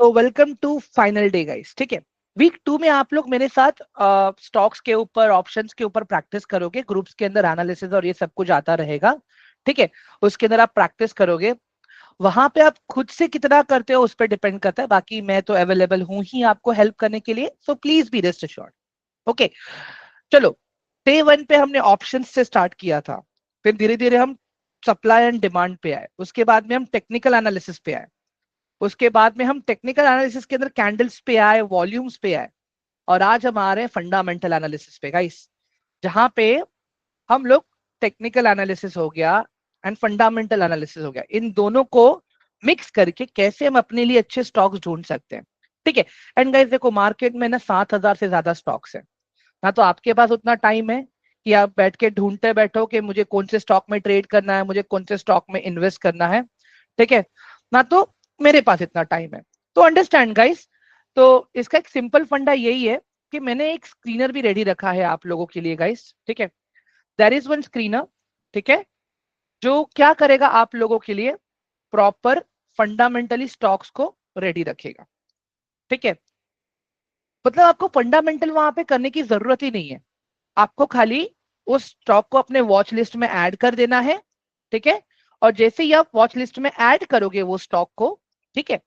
तो welcome to final day guys. ठीक है, वीक 2 में आप लोग मेरे साथ स्टॉक्स के ऊपर, ऑप्शंस के ऊपर प्रैक्टिस करोगे। ग्रुप्स के अंदर एनालिसिस और ये सब कुछ आता रहेगा। ठीक है, उसके अंदर आप प्रैक्टिस करोगे। वहां पे आप खुद से कितना करते हो उस पर डिपेंड करता है। बाकी मैं तो अवेलेबल हूं ही आपको हेल्प करने के लिए, so please be rest assured. Okay, चलो। डे 1 पे हमने ऑप्शंस से स्टार्ट किया था, फिर धीरे धीरे हम सप्लाई एंड डिमांड पे आए, उसके बाद में हम टेक्निकल एनालिसिस पे आए, उसके बाद में हम टेक्निकल एनालिसिस के अंदर कैंडल्स पे आए, वॉल्यूम्स पे आए, और आज हम आ रहे हैं फंडामेंटल एनालिसिस पे गाइस, जहां पे हम लोग टेक्निकल एनालिसिस हो गया एंड फंडामेंटल एनालिसिस हो गया, इन दोनों को मिक्स करके कैसे हम अपने लिए अच्छे स्टॉक्स ढूंढ सकते हैं। ठीक है, एंड गाइस देखो, मार्केट में ना 7,000 से ज्यादा स्टॉक्स है। ना तो आपके पास उतना टाइम है कि आप बैठ के ढूंढते बैठो कि मुझे कौन से स्टॉक में ट्रेड करना है, मुझे कौन से स्टॉक में इन्वेस्ट करना है। ठीक है, ना तो मेरे पास इतना टाइम है। तो अंडरस्टैंड गाइस, तो इसका एक सिंपल फंडा यही है कि मैंने एक स्क्रीनर भी रेडी रखा है आप लोगों के लिए गाइस। ठीक है, देयर इज वन स्क्रीनर, ठीक है, जो क्या करेगा आप लोगों के लिए प्रॉपर फंडामेंटली स्टॉक्स को रेडी रखेगा। ठीक है, मतलब आपको फंडामेंटल वहां पे करने की जरूरत ही नहीं है, आपको खाली उस स्टॉक को अपने वॉच लिस्ट में ऐड कर देना है। ठीक है, और जैसे ही आप वॉच लिस्ट में ऐड करोगे वो स्टॉक को, ठीक है,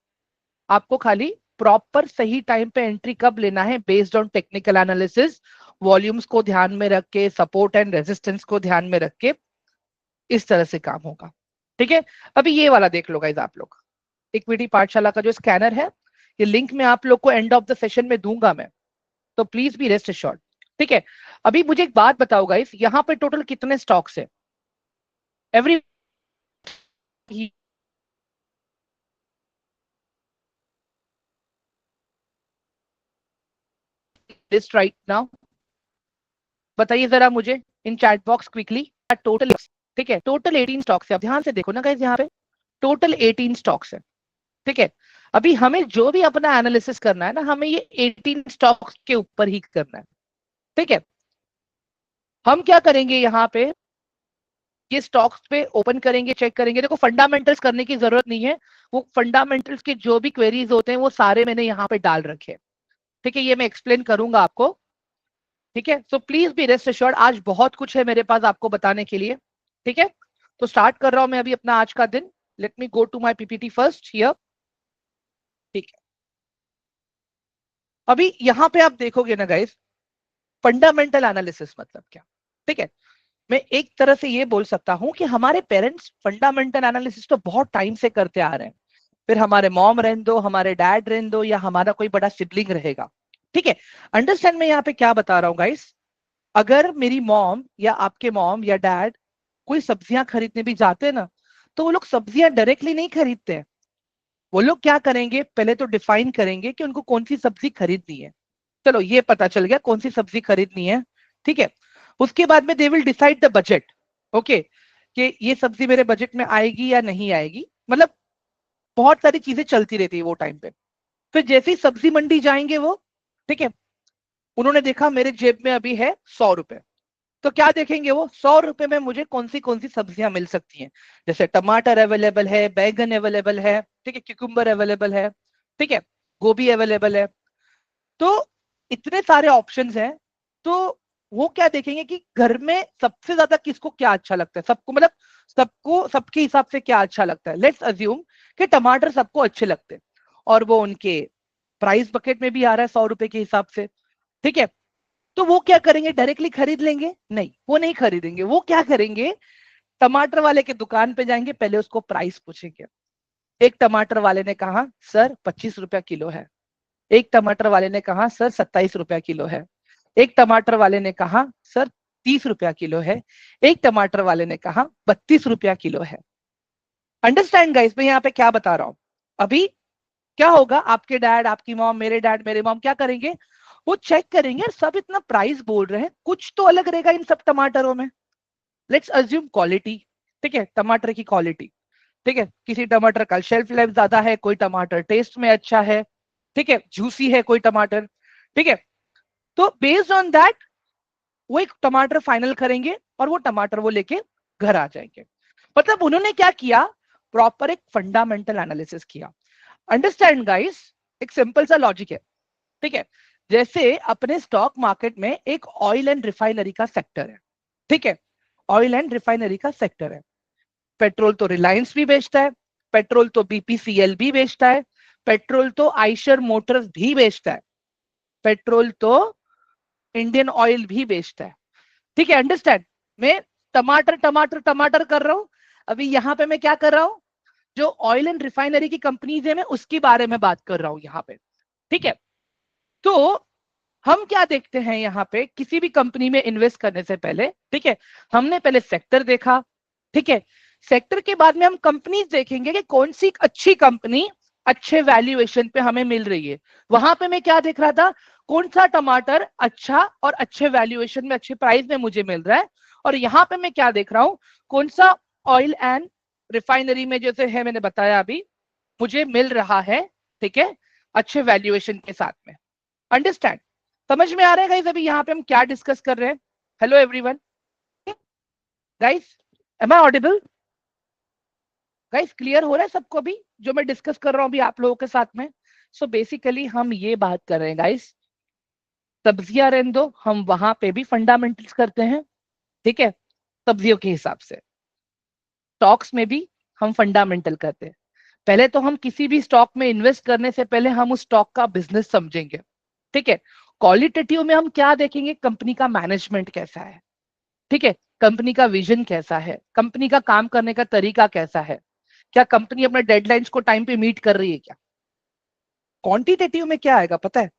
आपको खाली प्रॉपर सही टाइम पे एंट्री कब लेना है based on technical analysis, volumes को ध्यान में रख के, सपोर्ट एंड रेजिस्टेंस को ध्यान में रख के, इस तरह से काम होगा। ठीक है, अभी ये वाला देख लो गाइस आप लोग, इक्विटी पाठशाला का जो स्कैनर है, ये लिंक मैं आप लोग को एंड ऑफ द सेशन में दूंगा मैं, तो प्लीज बी रेस्ट एश्योर्ड। ठीक है, अभी मुझे एक बात बताओ गाइस, यहाँ पे टोटल कितने स्टॉक्स है? एवरी लिस्ट राइट नाउ, बताइए जरा मुझे इन चैट बॉक्स क्विकली टोटल। ठीक है, टोटल 18 स्टॉक्स है। अब ध्यान से देखो ना गाइस, यहाँ पे टोटल 18 स्टॉक्स है। ठीक है, अभी हमें जो भी अपना एनालिसिस करना है ना, हमें ये 18 स्टॉक्स के ऊपर ही करना है। ठीक है, हम क्या करेंगे यहाँ पे, ये स्टॉक्स पे ओपन करेंगे, चेक करेंगे। देखो, फंडामेंटल्स करने की जरूरत नहीं है, वो फंडामेंटल्स के जो भी क्वेरीज होते हैं वो सारे मैंने यहाँ पे डाल रखे हैं। ठीक है, ये मैं एक्सप्लेन करूंगा आपको। ठीक है, so please be rest assured, आज बहुत कुछ है मेरे पास आपको बताने के लिए। ठीक है, तो स्टार्ट कर रहा हूं मैं अभी अपना आज का दिन। Let me go to my PPT first here. ठीक है, अभी यहाँ पे आप देखोगे ना गाइस, फंडामेंटल एनालिसिस मतलब क्या। ठीक है, मैं एक तरह से ये बोल सकता हूं कि हमारे पेरेंट्स फंडामेंटल एनालिसिस तो बहुत टाइम से करते आ रहे हैं, फिर हमारे मॉम रहने दो, हमारे डैड रहने दो, या हमारा कोई बड़ा सिबलिंग रहेगा। ठीक है, अंडरस्टैंड मैं यहाँ पे क्या बता रहा हूँ गाइस, अगर मेरी मॉम या आपके मॉम या डैड कोई सब्जियां खरीदने भी जाते हैं ना, तो वो लोग सब्जियां डायरेक्टली नहीं खरीदते हैं। वो लोग क्या करेंगे, पहले तो डिफाइन करेंगे कि उनको कौन सी सब्जी खरीदनी है। चलो, ये पता चल गया कौन सी सब्जी खरीदनी है। ठीक है, उसके बाद में they will decide the budget. Okay, कि ये सब्जी मेरे बजट में आएगी या नहीं आएगी, मतलब बहुत सारी चीजें चलती रहती है वो टाइम पे। फिर जैसे ही सब्जी मंडी जाएंगे वो, ठीक है, उन्होंने देखा मेरे जेब में अभी है 100 रुपए, तो क्या देखेंगे वो, 100 रुपए में मुझे कौन सी सब्जियां मिल सकती हैं। जैसे टमाटर अवेलेबल है, बैगन अवेलेबल है, ठीक है, क्यूकुम्बर अवेलेबल है, ठीक है, गोभी अवेलेबल है। तो इतने सारे ऑप्शंस हैं, तो वो क्या देखेंगे कि घर में सबसे ज्यादा किसको क्या अच्छा लगता है, सबको, मतलब सबको सबके हिसाब से क्या अच्छा लगता है। लेट्स अज्यूम कि टमाटर सबको अच्छे लगते हैं, और वो उनके प्राइस बकेट में भी आ रहा है 100 रुपए के हिसाब से। ठीक है, तो वो क्या करेंगे, डायरेक्टली खरीद लेंगे? नहीं, वो नहीं खरीदेंगे। वो क्या करेंगे, टमाटर वाले के दुकान पे जाएंगे, पहले उसको प्राइस पूछेंगे। एक टमाटर वाले ने कहा सर 25 रुपया किलो है, एक टमाटर वाले ने कहा सर 27 रुपया किलो है, एक टमाटर वाले ने कहा सर 30 रुपया किलो है, एक टमाटर वाले ने कहा 32 रुपया किलो है। अंडरस्टैंड गाइस, मैं यहाँ पे क्या बता रहा हूं। अभी क्या होगा, आपके डैड, आपकी मॉम, मेरे डैड, मेरे मॉम क्या करेंगे, वो चेक करेंगे, सब इतना प्राइस बोल रहे हैं, कुछ तो अलग रहेगा इन सब टमाटरों में। Let's assume quality. ठीक है, टमाटर की क्वालिटी। ठीक है, किसी टमाटर का शेल्फ लाइफ ज्यादा है, कोई टमाटर टेस्ट में अच्छा है, ठीक है, जूसी है कोई टमाटर। ठीक है, तो बेस्ड ऑन दैट वो एक टमाटर फाइनल करेंगे, और वो टमाटर वो लेके घर आ जाएंगे। मतलब उन्होंने क्या किया, प्रॉपर एक फंडामेंटल एनालिसिस किया। अंडरस्टैंड गाइस, एक सिंपल सा लॉजिक है, ठीक है। जैसे अपने स्टॉक मार्केट में एक ऑयल एंड रिफाइनरी का सेक्टर है, ठीक है। ऑयल एंड रिफाइनरी का सेक्टर है। पेट्रोल तो रिलायंस भी बेचता है, पेट्रोल तो बीपीसीएल भी बेचता है, पेट्रोल तो आइशर मोटर्स भी बेचता है, पेट्रोल तो इंडियन ऑयल भी बेचता है, ठीक है। अंडरस्टैंड? मैं टमाटर टमाटर टमाटर कर रहा हूं। अभी यहां पे मैं क्या कर रहा हूं, जो ऑयल एंड रिफाइनरी की कंपनीज है मैं उसके बारे में बात कर रहा हूं यहाँ पे, ठीक है। तो हम क्या देखते हैं यहाँ पे, किसी भी कंपनी में इन्वेस्ट करने से पहले, ठीक है, हमने पहले सेक्टर देखा, ठीक है। सेक्टर के बाद में हम कंपनीज देखेंगे कि कौन सी अच्छी कंपनी अच्छे वैल्यूएशन पे हमें मिल रही है। वहां पे मैं क्या देख रहा था, कौन सा टमाटर अच्छा और अच्छे वैल्यूएशन में अच्छे प्राइस में मुझे मिल रहा है। और यहाँ पे मैं क्या देख रहा हूं, कौन सा ऑयल एंड रिफाइनरी में जैसे है मैंने बताया अभी मुझे मिल रहा है, ठीक है, अच्छे वैल्यूएशन के साथ में। अंडरस्टैंड? समझ में आ रहा है गाइस अभी यहाँ पे हम क्या डिस्कस कर रहे हैं? Hello everyone, guys, am I audible? Guys clear हो रहा है सबको भी जो मैं डिस्कस कर रहा हूँ अभी आप लोगों के साथ में? सो बेसिकली हम ये बात कर रहे हैं गाइस, सब्जियां रहने दो, हम वहां पे भी फंडामेंटल्स करते हैं, ठीक है, सब्जियों के हिसाब से। स्टॉक्स में भी हम फंडामेंटल करते हैं। पहले तो हम किसी भी स्टॉक में इन्वेस्ट करने से पहले हम उस स्टॉक का बिजनेस समझेंगे, ठीक है। क्वालिटेटिव में हम क्या देखेंगे, कंपनी का मैनेजमेंट कैसा है, ठीक है, कंपनी का विजन कैसा है, कंपनी का काम करने का तरीका कैसा है, क्या कंपनी अपने डेडलाइंस को टाइम पे मीट कर रही है क्या। क्वांटिटेटिव में क्या आएगा पता है,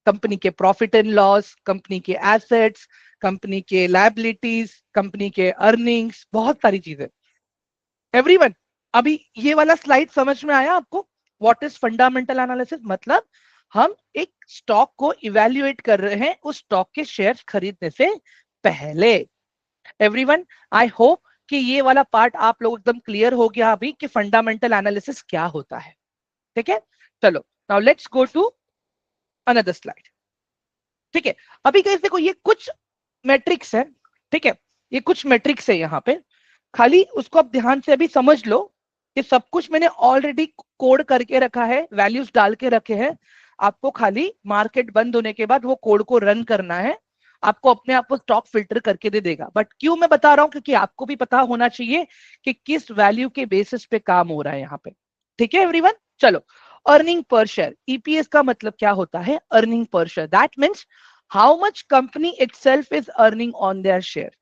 कंपनी के प्रॉफिट एंड लॉस, कंपनी के एसेट्स, कंपनी के लायबिलिटीज, कंपनी के अर्निंग्स, बहुत सारी चीजें। एवरीवन, अभी ये वाला स्लाइड समझ में आया आपको? What is fundamental analysis? मतलब हम एक स्टॉक को इवेल्युएट कर रहे हैं उस स्टॉक के शेयर्स खरीदने से पहले। एवरीवन, आई होप कि ये वाला पार्ट आप लोग एकदम क्लियर हो गया अभी कि फंडामेंटल एनालिसिस क्या होता है, ठीक है। चलो now let's go to another slide, ठीक है। अभी गाइस देखो ये कुछ मैट्रिक्स है, ठीक है, ये कुछ मैट्रिक्स है यहाँ पे, खाली उसको आप ध्यान से अभी समझ लो। ये सब कुछ मैंने ऑलरेडी कोड करके रखा है, वैल्यूज डाल के रखे हैं। आपको खाली मार्केट बंद होने के बाद वो कोड को रन करना है, आपको अपने आप को स्टॉक फिल्टर करके दे देगा। बट क्यों मैं बता रहा हूं, क्योंकि आपको भी पता होना चाहिए कि किस वैल्यू के बेसिस पे काम हो रहा है यहाँ पे, ठीक है एवरीवन। चलो, अर्निंग पर शेयर, ईपीएस का मतलब क्या होता है? Earning per share, that means how much company itself is earning on their share.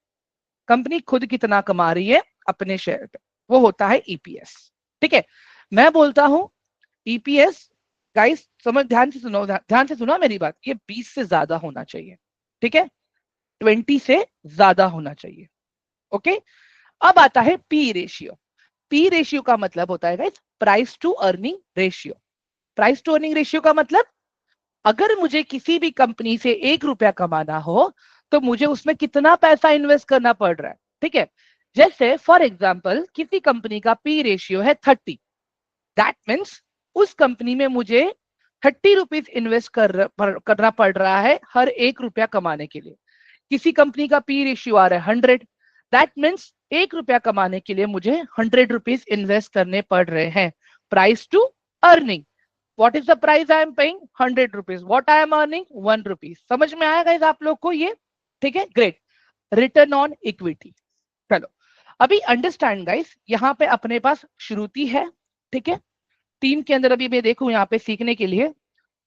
Company खुद कितना कमा रही है अपने शेयर पे, वो होता है ईपीएस, ठीक है। मैं बोलता हूं ईपीएस, गाइस समझ ध्यान से सुनो, ध्यान से सुनो मेरी बात, ये 20 से ज्यादा होना चाहिए, ठीक है, 20 से ज्यादा होना चाहिए, ओके। अब आता है पी रेशियो। पी रेशियो का मतलब होता है guys price to earning ratio. Price to earning ratio का मतलब अगर मुझे किसी भी कंपनी से 1 रुपया कमाना हो तो मुझे उसमें कितना पैसा इन्वेस्ट करना पड़ रहा है, ठीक है। जैसे फॉर एग्जाम्पल किसी कंपनी का पी रेशियो है 30, दैट मीन्स उस कंपनी में मुझे 30 रुपीज इन्वेस्ट करना पड़ रहा है हर 1 रुपया कमाने के लिए। किसी कंपनी का पी रेशियो आ रहा है 100, दैट मीन्स 1 रुपया कमाने के लिए मुझे 100 रुपीज इन्वेस्ट करने पड़ रहे हैं। Price to earning, what is the price I am paying? 100 rupees. What I am earning? 1 rupees. समझ में आया गाइस आप लोग को ये? ठीक है, ग्रेट। रिटर्न ऑन इक्विटी, चलो अभी अंडरस्टैंड गाइस, यहाँ पे अपने पास श्रुति है, ठीक है। टीम के अंदर अभी मैं देखूं यहाँ पे सीखने के लिए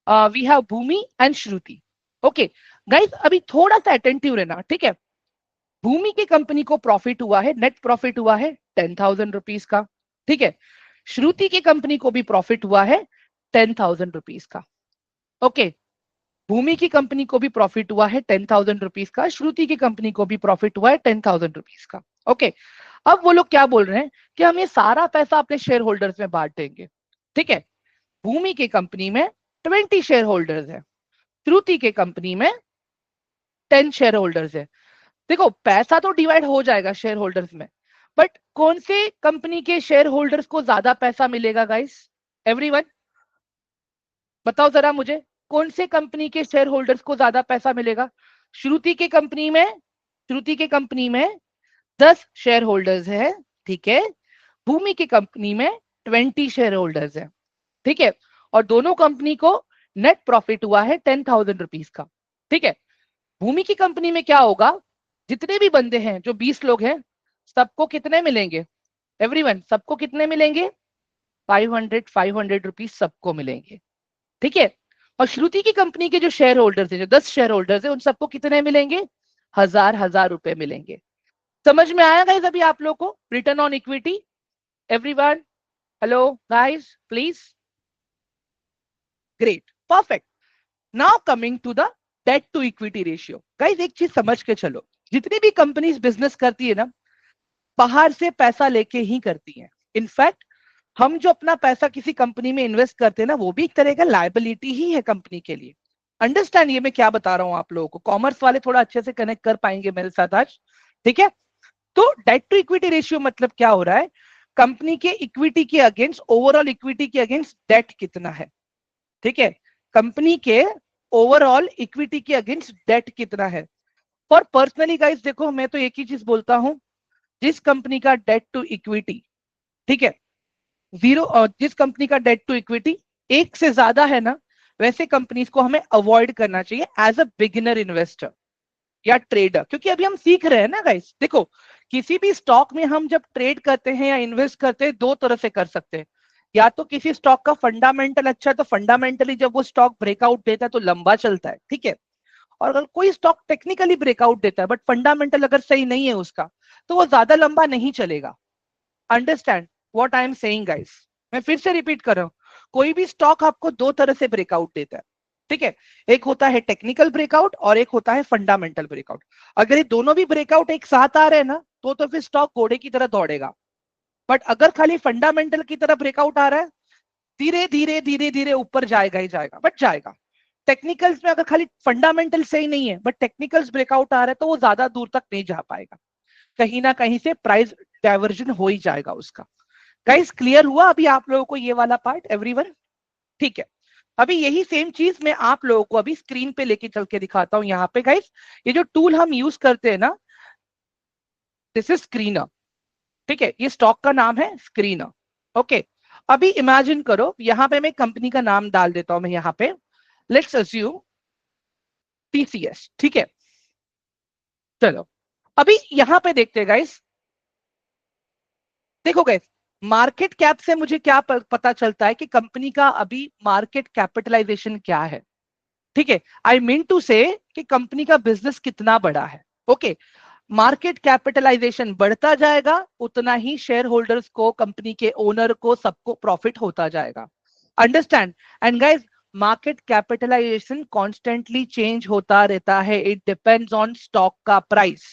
we have Bhumi and Shruti, okay. Guys अभी थोड़ा सा अटेंटिव रहना, ठीक है। भूमि की कंपनी को प्रॉफिट हुआ है, नेट प्रॉफिट हुआ है 10,000 रुपीज का, ठीक है। श्रुति की कंपनी को भी प्रॉफिट हुआ है 10,000 रुपीज का, ओके। भूमि की कंपनी को भी प्रॉफिट हुआ है 10,000 रुपीज का, श्रुति की कंपनी को भी प्रॉफिट हुआ है 10,000 रुपीज का, ओके। अब वो लोग क्या बोल रहे हैं कि हम ये सारा पैसा अपने शेयर होल्डर्स में बांट देंगे, ठीक है। भूमि की कंपनी में 20 शेयर होल्डर्स है, श्रुति के कंपनी में 10 शेयर होल्डर्स है। देखो पैसा तो डिवाइड हो जाएगा शेयर होल्डर्स में, बट कौन से कंपनी के शेयर होल्डर्स को ज्यादा पैसा मिलेगा गाइस? एवरीवन बताओ जरा मुझे, कौन से कंपनी के शेयर होल्डर्स को ज्यादा पैसा मिलेगा? श्रुति के कंपनी में, श्रुति के कंपनी में 10 शेयर होल्डर्स है, ठीक है। भूमि की कंपनी में 20 शेयर होल्डर्स है, ठीक है। और दोनों कंपनी को नेट प्रॉफिट हुआ है 10,000 रुपीज का। ठीक है, भूमि की कंपनी में क्या होगा, जितने भी बंदे हैं, जो 20 लोग हैं, सबको कितने मिलेंगे, एवरीवन, सबको कितने मिलेंगे, 500 रुपीज सबको मिलेंगे। ठीक है, और श्रुति की कंपनी के जो शेयर होल्डर्स है, जो 10 शेयर होल्डर्स है, उन सबको कितने मिलेंगे, 1000 रुपए मिलेंगे। समझ में आया गाइस अभी आप लोग को return on equity, everyone? Hello guys please, great, perfect. Now coming to the debt to equity ratio. Guys एक चीज समझ के चलो, जितनी भी कंपनीज बिजनेस करती है ना, बाहर से पैसा लेके ही करती हैं। इनफैक्ट हम जो अपना पैसा किसी कंपनी में इन्वेस्ट करते हैं ना, वो भी एक तरह का लायबिलिटी ही है कंपनी के लिए। अंडरस्टैंड ये मैं क्या बता रहा हूं आप लोगों को, कॉमर्स वाले थोड़ा अच्छे से कनेक्ट कर पाएंगे मेरे साथ आज। ठीक है, तो डेट टू इक्विटी रेशियो मतलब क्या हो रहा है, कंपनी के इक्विटी के अगेंस्ट, ओवरऑल इक्विटी के अगेंस्ट डेट कितना है। ठीक है, कंपनी के ओवरऑल इक्विटी के अगेंस्ट डेट कितना है। फॉर पर्सनली गाइस देखो, मैं तो एक ही चीज बोलता हूं, जिस कंपनी का डेट टू इक्विटी, ठीक है, जीरो, और जिस कंपनी का डेट टू इक्विटी एक से ज्यादा है ना, वैसे कंपनीज को हमें अवॉइड करना चाहिए एज अ बिगिनर इन्वेस्टर या ट्रेडर। क्योंकि अभी हम सीख रहे हैं ना गाइस, देखो किसी भी स्टॉक में हम जब ट्रेड करते हैं या इन्वेस्ट करते हैं, दो तरह से कर सकते हैं। या तो किसी स्टॉक का फंडामेंटल अच्छा है, तो फंडामेंटली जब वो स्टॉक ब्रेकआउट देता है तो लंबा चलता है। ठीक है, और अगर कोई स्टॉक टेक्निकली ब्रेकआउट देता है बट फंडामेंटल अगर सही नहीं है उसका, तो वो ज्यादा लंबा नहीं चलेगा। Understand what I am saying guys? मैं फिर से रिपीट कर रहा हूं, कोई भी स्टॉक आपको दो तरह से ब्रेकआउट देता है। ठीक है, एक होता है टेक्निकल ब्रेकआउट और एक होता है फंडामेंटल ब्रेकआउट। अगर ये दोनों भी ब्रेकआउट एक साथ आ रहे हैं ना, तो फिर स्टॉक घोड़े की तरह दौड़ेगा। बट अगर खाली फंडामेंटल की तरह ब्रेकआउट आ रहा है, धीरे धीरे धीरे धीरे ऊपर जाएगा ही जाएगा, बट जाएगा। टेक्निकल्स में अगर खाली फंडामेंटल सही नहीं है बट टेक्निकल्स ब्रेकआउट आ रहा है, तो वो ज्यादा दूर तक नहीं जा पाएगा, कहीं ना कहीं से प्राइस डाइवर्जन हो ही जाएगा उसका। गाइस क्लियर हुआ अभी आप लोगों को ये वाला पार्ट, एवरीवन? ठीक है, अभी यही सेम चीज मैं आप लोगों को अभी स्क्रीन पे लेके चल के दिखाता हूं। यहाँ पे गाइस ये जो टूल हम यूज करते हैं ना, दिस इज स्क्रीनर। ठीक है, ये स्टॉक का नाम है स्क्रीनर। ओके, अभी इमेजिन करो, यहाँ पे मैं कंपनी का नाम डाल देता हूं, मैं यहाँ पे लेट्स अज्यूम टीसीएस। ठीक है, चलो अभी यहाँ पे देखते हैं गाइस। देखो गाइस, मार्केट कैप से मुझे क्या पता चलता है कि कंपनी का अभी मार्केट कैपिटलाइजेशन क्या है। ठीक है, आई मीन टू से कि कंपनी का बिजनेस कितना बड़ा है। ओके, मार्केट कैपिटलाइजेशन बढ़ता जाएगा, उतना ही शेयर होल्डर्स को, कंपनी के ओनर को, सबको प्रॉफिट होता जाएगा। Understand? And guys, market capitalisation constantly change होता रहता है, इट डिपेंड्स ऑन स्टॉक का price.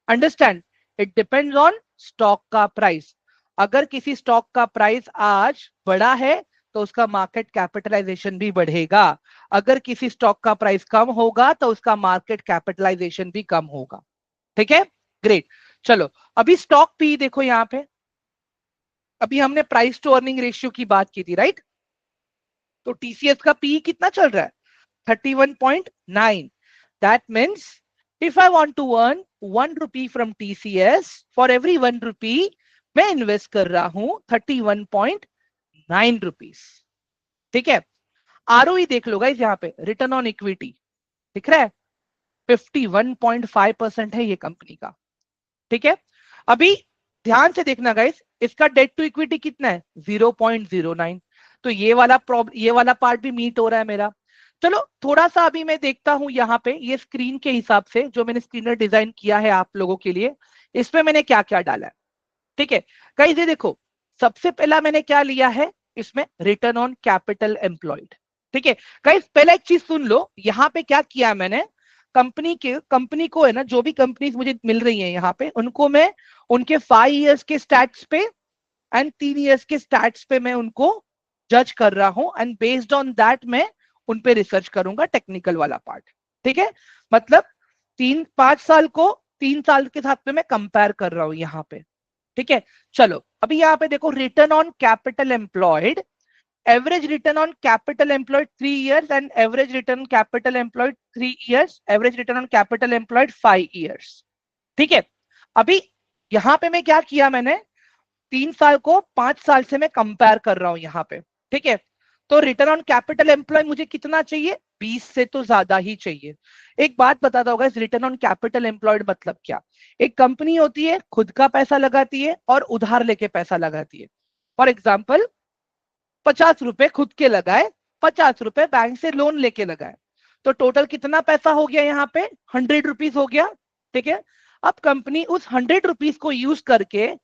Understand? It depends on stock का प्राइस। अगर किसी स्टॉक का प्राइस आज बढ़ा है तो उसका मार्केट कैपिटलाइजेशन भी बढ़ेगा, अगर किसी स्टॉक का प्राइस कम होगा तो उसका मार्केट कैपिटलाइजेशन भी कम होगा। ठीक है, ग्रेट। चलो अभी स्टॉक पी देखो यहाँ पे, अभी हमने प्राइस टू अर्निंग रेशियो की बात की थी, राइट? तो टीसीएस का पी कितना चल रहा है, 31.9। That means if I want to earn 1 rupee from TCS, for every 1 rupee मैं इन्वेस्ट कर रहा हूं 31.9 रुपीज। ठीक है, आरओई देख लो गाइस, यहाँ पे रिटर्न ऑन इक्विटी दिख रहा है, 51.5% है ये कंपनी का। ठीक है, अभी ध्यान से देखना गाइस, इसका डेट टू इक्विटी कितना है, 0.09। तो ये वाला पार्ट भी मीट हो रहा है मेरा। चलो थोड़ा सा अभी मैं देखता हूं यहाँ पे, ये स्क्रीन के हिसाब से जो मैंने स्क्रीनर डिजाइन किया है आप लोगों के लिए, इसमें मैंने क्या क्या डाला है। ठीक है गाइस, ये देखो, सबसे पहला मैंने क्या लिया है, इसमें रिटर्न ऑन कैपिटल एम्प्लॉयड। ठीक है गाइस, पहला एक चीज सुन लो, यहाँ पे क्या किया मैंने, कंपनी को है ना, जो भी कंपनीज मुझे मिल रही है यहाँ पे, उनको मैं उनके 5 इयर्स के स्टैट्स पे एंड 3 इयर्स के स्टैट्स पे मैं उनको जज कर रहा हूं, एंड बेस्ड ऑन दैट मैं उन पे रिसर्च करूंगा टेक्निकल वाला पार्ट। ठीक है, मतलब 3-5 साल को 3 साल के साथ में मैं कंपेयर कर रहा हूं यहाँ पे। ठीक है, चलो अभी यहाँ पे देखो, return on capital employed, average return on capital employed 3 years and average return capital employed 3 years, average return on capital employed 5 years. ठीक है, अभी यहाँ पे मैं क्या किया, मैंने 3 साल को 5 साल से मैं कंपेयर कर रहा हूं यहाँ पे। ठीक है, तो रिटर्न ऑन कैपिटल एम्प्लॉय मुझे कितना चाहिए? 20 से तो ज्यादा ही चाहिए। एक बात बताता होगा, इस रिटर्न ऑन कैपिटल एम्प्लॉयड मतलब क्या? एक कंपनी होती है, खुद का पैसा लगाती है और उधार लेके पैसा लगाती है। फॉर एग्जाम्पल 50 रुपए खुद के लगाए, 50 रुपए बैंक से लोन लेके लगाए, तो टोटल कितना पैसा हो गया यहाँ पे? 100 रुपीज हो गया। ठीक है, अब कंपनी उस 100 रुपीज को यूज करके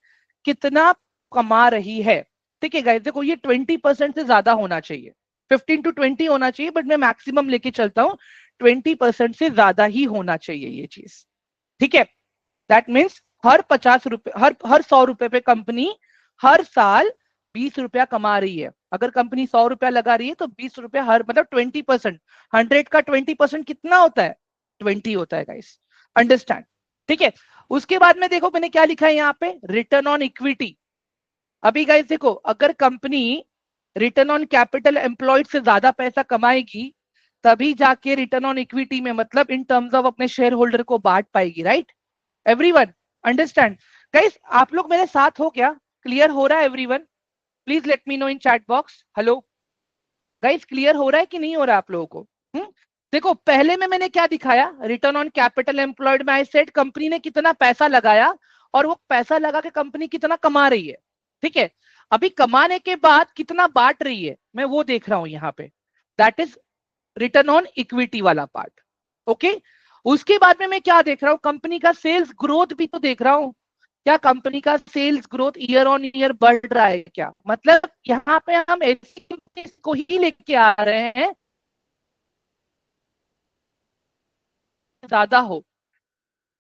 कितना कमा रही है? ठीक है गाइस, देखो ये 20% से ज्यादा होना चाहिए, 15 to 20 होना चाहिए, बट मैं मैक्सिमम लेके चलता हूँ, 20% से ज्यादा ही होना चाहिए ये चीज। ठीक है, दैट मीन्स हर 50 रुपए, हर 100 रुपए पे कंपनी हर साल 20 रुपया कमा रही है। अगर कंपनी 100 रुपया लगा रही है तो 20 रुपया हर, मतलब 20%। 100 का 20% कितना होता है? 20 होता है गाइस, अंडरस्टैंड? ठीक है, उसके बाद में देखो मैंने क्या लिखा है यहाँ पे, रिटर्न ऑन इक्विटी। अभी गाइस देखो, अगर company return on capital employed से ज्यादा पैसा कमाएगी तभी जाके रिटर्न ऑन इक्विटी में, मतलब इन टर्म्स ऑफ अपने शेयर होल्डर को बांट पाएगी, राइट? Everyone understand? गाइस आप लोग मेरे साथ हो क्या? क्लियर हो रहा है everyone? Please let me know in chat box. Hello guys, clear हो रहा है कि नहीं हो रहा है आप लोगों को? देखो पहले में मैंने क्या दिखाया, रिटर्न ऑन कैपिटल एम्प्लॉयड में आई सेड कंपनी ने कितना पैसा लगाया और वो पैसा लगा के कंपनी कितना कमा रही है। ठीक है, अभी कमाने के बाद कितना बांट रही है मैं वो देख रहा हूं यहाँ पे, that is return on equity वाला पार्ट। ओके, उसके बाद में मैं क्या देख रहा हूं, कंपनी का सेल्स ग्रोथ भी तो देख रहा हूं। क्या कंपनी का sales growth year on year बढ़ रहा है क्या? मतलब यहाँ पे हम ऐसी को ही लेके आ रहे हैं ज्यादा हो,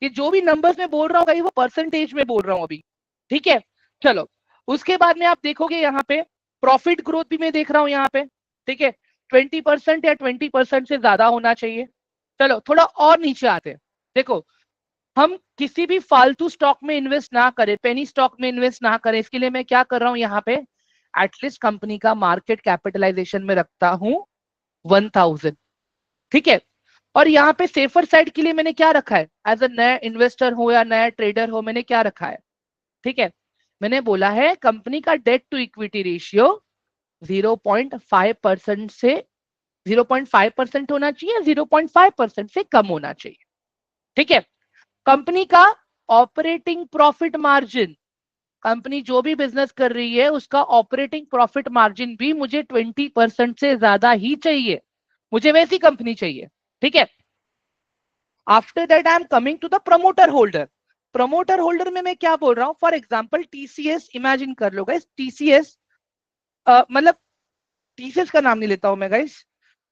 कि जो भी नंबर्स में बोल रहा हूँ कहीं वो परसेंटेज में बोल रहा हूँ अभी। ठीक है, चलो उसके बाद में आप देखोगे यहाँ पे प्रॉफिट ग्रोथ भी मैं देख रहा हूँ यहाँ पे। ठीक है, 20% या 20% से ज्यादा होना चाहिए। चलो थोड़ा और नीचे आते हैं, देखो हम किसी भी फालतू स्टॉक में इन्वेस्ट ना करें, पेनी स्टॉक में इन्वेस्ट ना करें, इसके लिए मैं क्या कर रहा हूं यहाँ पे, एटलीस्ट कंपनी का मार्केट कैपिटलाइजेशन में रखता हूं 1000। ठीक है, और यहाँ पे सेफर साइड के लिए मैंने क्या रखा है, एज अ नया इन्वेस्टर हो या नया ट्रेडर हो, मैंने क्या रखा है? ठीक है, मैंने बोला है कंपनी का डेट टू इक्विटी रेशियो 0.5% से 0.5% होना चाहिए, 0.5% से कम होना चाहिए। ठीक है, कंपनी का ऑपरेटिंग प्रॉफिट मार्जिन, कंपनी जो भी बिजनेस कर रही है उसका ऑपरेटिंग प्रॉफिट मार्जिन भी मुझे 20% से ज्यादा ही चाहिए, मुझे वैसी कंपनी चाहिए। ठीक है, after that I am coming to the promoter holder. Promoter holder में मैं क्या बोल रहा हूं, फॉर एग्जाम्पल टीसीएस, इमेजिन कर लो गाइस, टीसीएस मतलब टीसीएस का नाम नहीं लेता हूं मैं गाइस,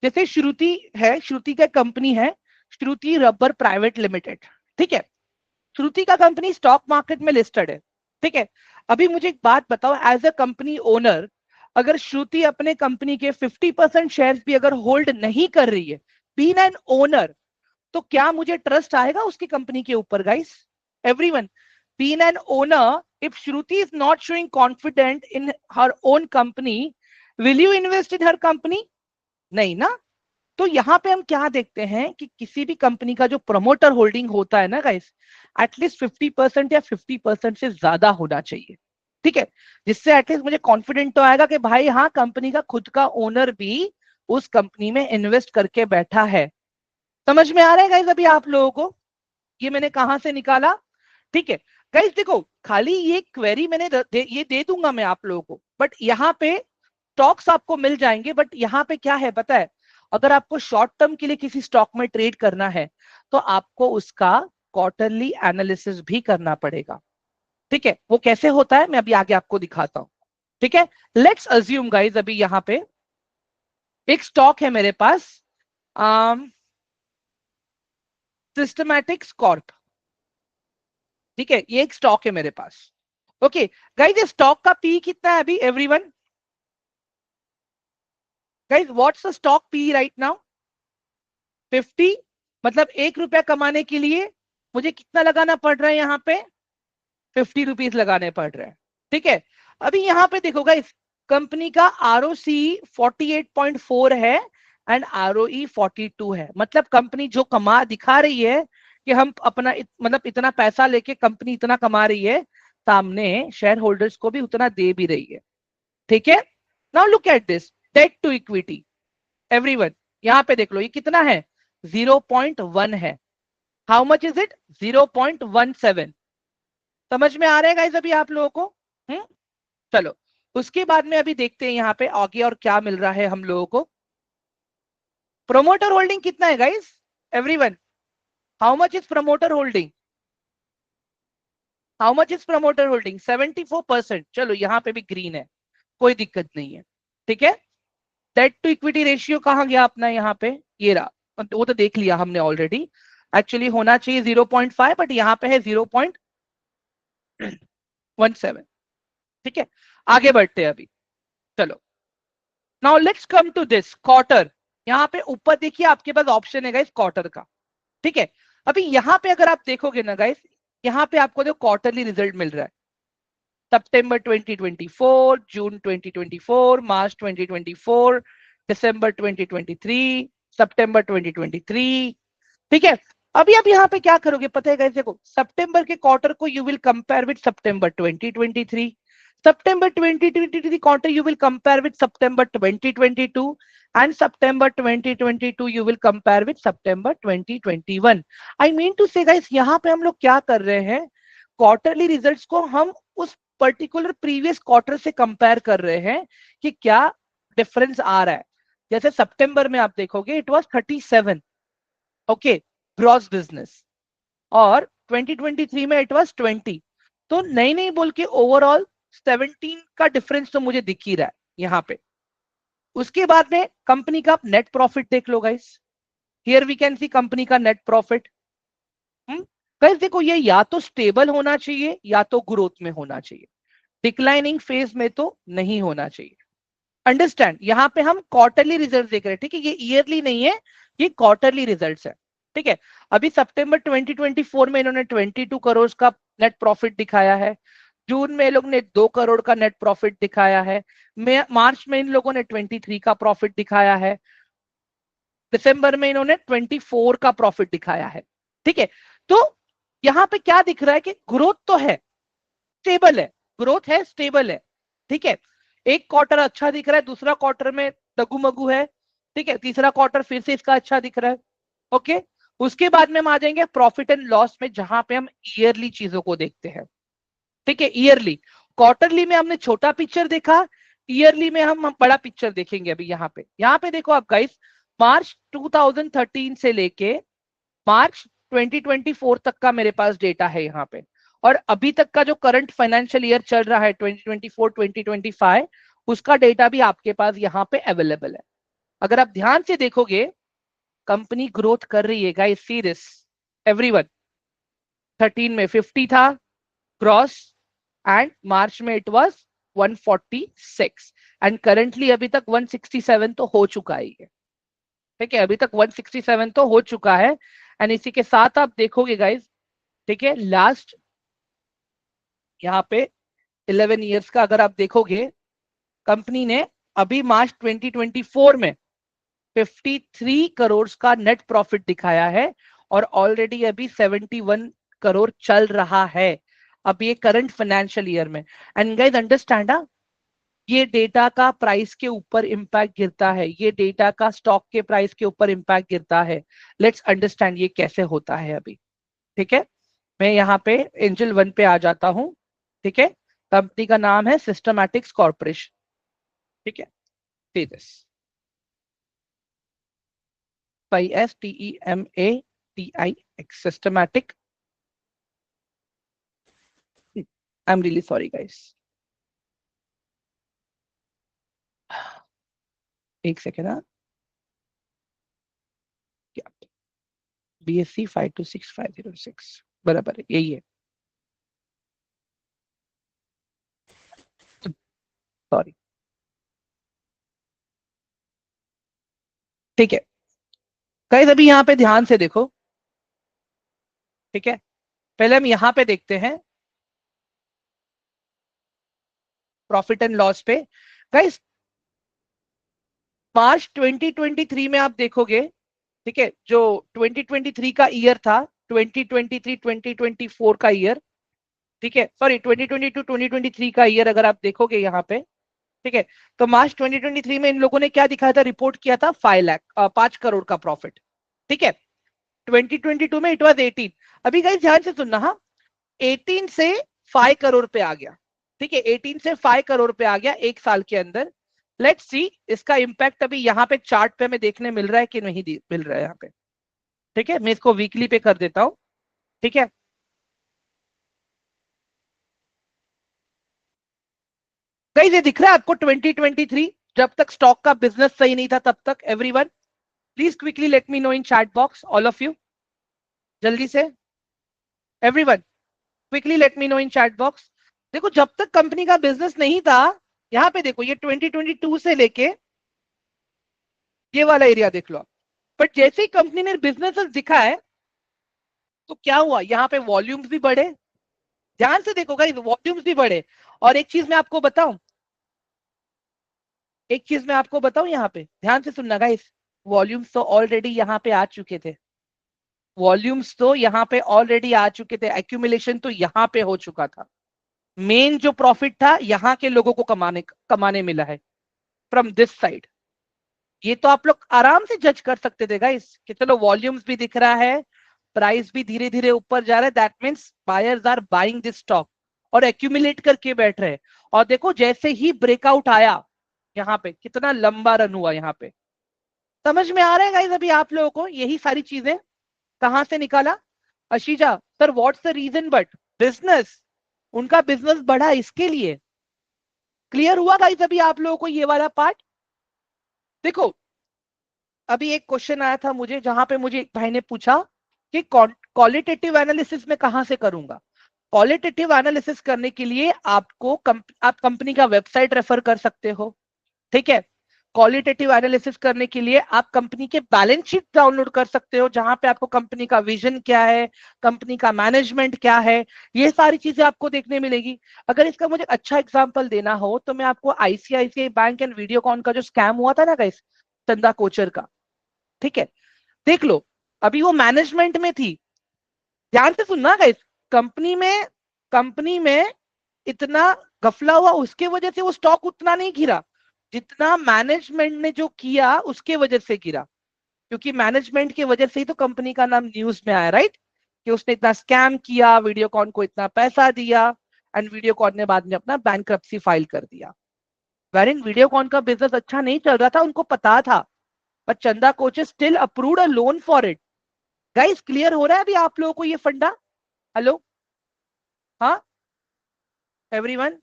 जैसे श्रुति है, श्रुति का कंपनी है श्रुति रबर प्राइवेट लिमिटेड। ठीक है, श्रुति का कंपनी स्टॉक मार्केट में लिस्टेड है। ठीक है, अभी मुझे एक बात बताओ, एज अ कंपनी ओनर अगर श्रुति अपने कंपनी के 50% शेयर्स भी अगर होल्ड नहीं कर रही है, बीइंग एन ओनर, तो क्या मुझे ट्रस्ट आएगा उसकी कंपनी के ऊपर guys? Everyone, being an owner, if Shruti is not showing confident in her own company, will you invest in her company? नहीं ना। तो यहाँ पे हम क्या देखते हैं कि किसी भी कंपनी का जो प्रमोटर होल्डिंग होता है ना गाइस, एटलीस्ट 50% या 50% से ज्यादा होना चाहिए। ठीक है, जिससे एटलीस्ट मुझे कॉन्फिडेंट तो आएगा कि भाई हाँ, कंपनी का खुद का ओनर भी उस कंपनी में इन्वेस्ट करके बैठा है। समझ में आ रहा है गाइस अभी आप लोगों को ये मैंने कहां से निकाला? ठीक है गाइस, देखो खाली ये क्वेरी मैंने ये दे दूंगा मैं आप लोगों को, बट यहाँ पे स्टॉक्स आपको मिल जाएंगे, बट यहाँ पे क्या है पता है, अगर आपको शॉर्ट टर्म के लिए किसी स्टॉक में ट्रेड करना है तो आपको उसका क्वार्टरली एनालिसिस भी करना पड़ेगा। ठीक है, वो कैसे होता है मैं अभी आगे आपको दिखाता हूं। ठीक है, लेट्स अज्यूम गाइस, अभी यहाँ पे एक स्टॉक है मेरे पास, सिस्टमैटिक्स कॉर्प। ठीक है, ये एक स्टॉक है मेरे पास। ओके गाइस, स्टॉक का पी कितना है अभी everyone? Guys what's the stock P right now? 50। मतलब 1 रुपया कमाने के लिए मुझे कितना लगाना पड़ रहा है यहाँ पे? 50 रुपीज लगाने पड़ रहे हैं। ठीक है, अभी यहाँ पे देखो गाइस, कंपनी का आरओसी 48.4 है एंड आरओई 42 है, मतलब कंपनी जो कमा दिखा रही है कि हम अपना मतलब इतना पैसा लेके कंपनी इतना कमा रही है, सामने शेयर होल्डर्स को भी उतना दे भी रही है। ठीक है, now look at this, debt to equity everyone यहां पे देख लो ये कितना है 0.1 है। How much is it 0.17। समझ में आ रहा है गाइस अभी आप लोगों को? चलो उसके बाद में अभी देखते हैं यहाँ पे आगे और क्या मिल रहा है हम लोगों को। प्रोमोटर होल्डिंग कितना है guys everyone? How much is promoter holding? How much is promoter holding? 74%। चलो यहाँ पे भी ग्रीन है, कोई दिक्कत नहीं है, ठीक है। डेट टू इक्विटी रेशियो कहाँ गया अपना यहाँ पे? ये रहा, वो तो देख लिया हमने ऑलरेडी। एक्चुअली होना चाहिए 0.5 बट यहाँ पे है 0.17, ठीक है। आगे बढ़ते हैं अभी, चलो now let's come to this quarter. यहाँ पे ऊपर देखिए आपके पास ऑप्शन है गाइस क्वार्टर का, ठीक है। अभी यहाँ पे अगर आप देखोगे ना गाइस, यहाँ पे आपको जो क्वार्टरली रिजल्ट मिल रहा है सितंबर 2024, जून 2024, मार्च 2024, दिसंबर 2023, सितंबर 2023, ठीक है। अभी आप यहाँ पे क्या करोगे पता है गाइस? देखो सितंबर के क्वार्टर को you will compare with September 2023, September 2023 quarter you will compare with September 2022 and September 2022 you will compare with September 2021. I mean to say guys यहाँ पे हम लोग क्या कर रहे हैं, क्वार्टरली रिजल्ट्स को हम उस पर्टिकुलर प्रीवियस क्वार्टर से कंपेयर कर रहे हैं कि क्या डिफरेंस आ रहा है। जैसे सितंबर में आप देखोगे it was 37, okay, gross business, और 2023 में इट वाज 20। तो नहीं नहीं बोल के ओवरऑल 17 का डिफरेंस तो मुझे दिख ही रहा है यहाँ पे। उसके बाद में कंपनी का नेट प्रॉफिट देख लो guys, here we can see company का नेट प्रॉफिट। गाइस देखो ये या तो स्टेबल होना चाहिए या तो ग्रोथ में होना चाहिए, डिक्लाइनिंग फेज में तो नहीं होना चाहिए। अंडरस्टैंड? यहाँ पे हम क्वार्टरली रिजल्ट देख रहे हैं, ठीक है, ये ईयरली नहीं है, ये क्वार्टरली रिजल्ट्स है, ठीक है। अभी सितंबर 2024 में इन्होंने 22 करोड़ का नेट प्रॉफिट दिखाया है, जून में लोग ने 2 करोड़ का नेट प्रॉफिट दिखाया है, मार्च में इन लोगों ने 23 का प्रॉफिट दिखाया है, दिसंबर में इन्होंने 24 का प्रॉफिट दिखाया है, ठीक है। तो यहाँ पे क्या दिख रहा है कि ग्रोथ तो है, स्टेबल है, ग्रोथ है, स्टेबल है, ठीक है। एक क्वार्टर अच्छा दिख रहा है, दूसरा क्वार्टर में दगुमगु है, ठीक है, तीसरा क्वार्टर फिर से इसका अच्छा दिख रहा है, ओके। उसके बाद में हम आ जाएंगे प्रॉफिट एंड लॉस में, जहां पे हम ईयरली चीजों को देखते हैं, ठीक है। ईयरली, क्वार्टरली में हमने छोटा पिक्चर देखा, ईयरली में हम बड़ा पिक्चर देखेंगे। अभी यहाँ पे देखो आप गाइस, मार्च 2013 से लेके मार्च 2024 तक का मेरे पास डेटा है यहाँ पे, और अभी तक का जो करंट फाइनेंशियल ईयर चल रहा है 2024-2025 उसका डेटा भी आपके पास यहाँ पे अवेलेबल है। अगर आप ध्यान से देखोगे कंपनी ग्रोथ कर रही है गाइस, सी दिस एवरीवन। 13 में 50 था ग्रॉस, एंड मार्च में इट वाज 146, एंड करंटली अभी तक 167 तो हो चुका ही है, ठीक है, अभी तक 167 तो हो चुका है। एंड इसी के साथ आप देखोगे गाइस, ठीक है, लास्ट यहाँ पे 11 इयर्स का अगर आप देखोगे, कंपनी ने अभी मार्च 2024 में 53 करोड़ का नेट प्रॉफिट दिखाया है, और ऑलरेडी अभी 71 करोड़ चल रहा है अब ये करंट फाइनेंशियल ईयर में। एंड गाइस अंडरस्टैंड, ये डेटा का प्राइस के ऊपर इंपैक्ट गिरता है, ये डेटा का स्टॉक के प्राइस के ऊपर इंपैक्ट गिरता है। लेट्स अंडरस्टैंड ये कैसे होता है अभी, ठीक है। मैं यहाँ पे एंजल 1 पे आ जाता हूँ, ठीक है। कंपनी का नाम है सिस्टमैटिक्स कॉर्पोरेशन, ठीक है, see this STEMATIX systematic. I am really sorry guys, एक सेकेंड। हाँ, BSC 526506 बराबर है, यही है, सॉरी, ठीक है। गाइस अभी यहाँ पे ध्यान से देखो, ठीक है, पहले हम यहाँ पे देखते हैं प्रॉफिट एंड लॉस पे। गाइस मार्च 2023 में आप देखोगे, ठीक है, जो 2023 का ईयर था, 2023-2024 का ईयर, ठीक है, सॉरी 2022-2023 का ईयर अगर आप देखोगे यहाँ पे, ठीक है। तो मार्च 2023 में इन लोगों ने क्या दिखाया था, रिपोर्ट किया था 5 करोड़ का प्रॉफिट। ठीक है। 2022 में इट वाज 18। अभी गाइस ध्यान से सुनना, हाँ, 18 से 5 करोड़ पे आ गया। ठीक है, 18 से 5 करोड़ पे आ गया एक साल के अंदर। लेट्स सी इसका इंपैक्ट अभी यहाँ पे चार्ट पे हमें देखने मिल रहा है कि नहीं मिल रहा है यहाँ पे। ठीक है, मैं इसको वीकली पे कर देता हूं। ठीक है, गाइस ये दिख रहा है आपको 2023, जब तक स्टॉक का बिजनेस सही नहीं था तब तक। Everyone please quickly let me know in chat box, all of you, जल्दी से। Everyone quickly let me know इन चैट बॉक्स। देखो जब तक कंपनी का बिजनेस नहीं था, यहाँ पे देखो ये 2022 से लेके ये वाला एरिया देख लो आप। बट जैसे ही कंपनी ने बिजनेस दिखा है तो क्या हुआ, यहाँ पे वॉल्यूम्स भी बढ़े। ध्यान से देखो गाइस, वॉल्यूम्स भी बढ़े। और एक चीज मैं आपको बताऊं, एक चीज मैं आपको बताऊं, यहाँ पे ध्यान से सुनना गाइस, वॉल्यूम्स तो ऑलरेडी यहाँ पे आ चुके थे। वॉल्यूम्स तो यहाँ पे ऑलरेडी आ चुके थे, एक्यूमुलेशन तो यहाँ पे हो चुका था। मेन जो प्रॉफिट था यहाँ के लोगों को कमाने कमाने मिला है फ्रॉम दिस साइड। ये तो आप लोग आराम से जज कर सकते थे गाइस कि चलो वॉल्यूम्स भी दिख रहा है, प्राइस भी धीरे धीरे ऊपर जा रहा है, that means buyers are buying this stock और एक्यूमुलेट करके बैठ रहे हैं। और देखो जैसे ही ब्रेकआउट आया, यहाँ पे कितना लंबा रन हुआ यहाँ पे। समझ में आ रहा है गाइस अभी आप लोगों को यही सारी चीजें कहां से निकाला? अशीजा sir, what's the reason? But business, उनका बिजनेस बढ़ा इसके लिए। क्लियर हुआ गाइस अभी आप लोगों को ये वाला पार्ट? देखो अभी एक क्वेश्चन आया था मुझे, जहां पे मुझे एक भाई ने पूछा कि क्वालिटेटिव एनालिसिस में कहां से करूंगा। क्वालिटेटिव एनालिसिस करने के लिए आपको आप कंपनी का वेबसाइट रेफर कर सकते हो। ठीक है, क्वालिटेटिव एनालिसिस करने के लिए आप कंपनी के बैलेंस शीट डाउनलोड कर सकते हो, जहां पे आपको कंपनी का विजन क्या है, कंपनी का मैनेजमेंट क्या है, ये सारी चीजें आपको देखने मिलेगी। अगर इसका मुझे अच्छा एग्जांपल देना हो तो मैं आपको आईसीआईसीआई बैंक एंड वीडियोकॉन का जो स्कैम हुआ था ना गाइस, चंदा कोचर का, ठीक है, देख लो। अभी वो मैनेजमेंट में थी, ध्यान से सुनना गाइस। कंपनी में इतना गफला हुआ, उसके वजह से वो स्टॉक उतना नहीं गिरा जितना मैनेजमेंट ने जो किया उसके वजह से गिरा। क्योंकि मैनेजमेंट की वजह से ही तो कंपनी का नाम न्यूज में आया, राइट, कि उसने इतना स्कैम किया, वीडियोकॉन को इतना पैसा दिया, एंड वीडियोकॉन ने बाद में अपना बैंक्रप्सी फाइल कर दिया। वेरिन वीडियोकॉन का बिजनेस अच्छा नहीं चल रहा था, उनको पता था, बट चंदा coaches still approved a loan for it. Guys clear हो रहा है अभी आप लोगों को ये फंडा? हेलो, हाँ, एवरीवन,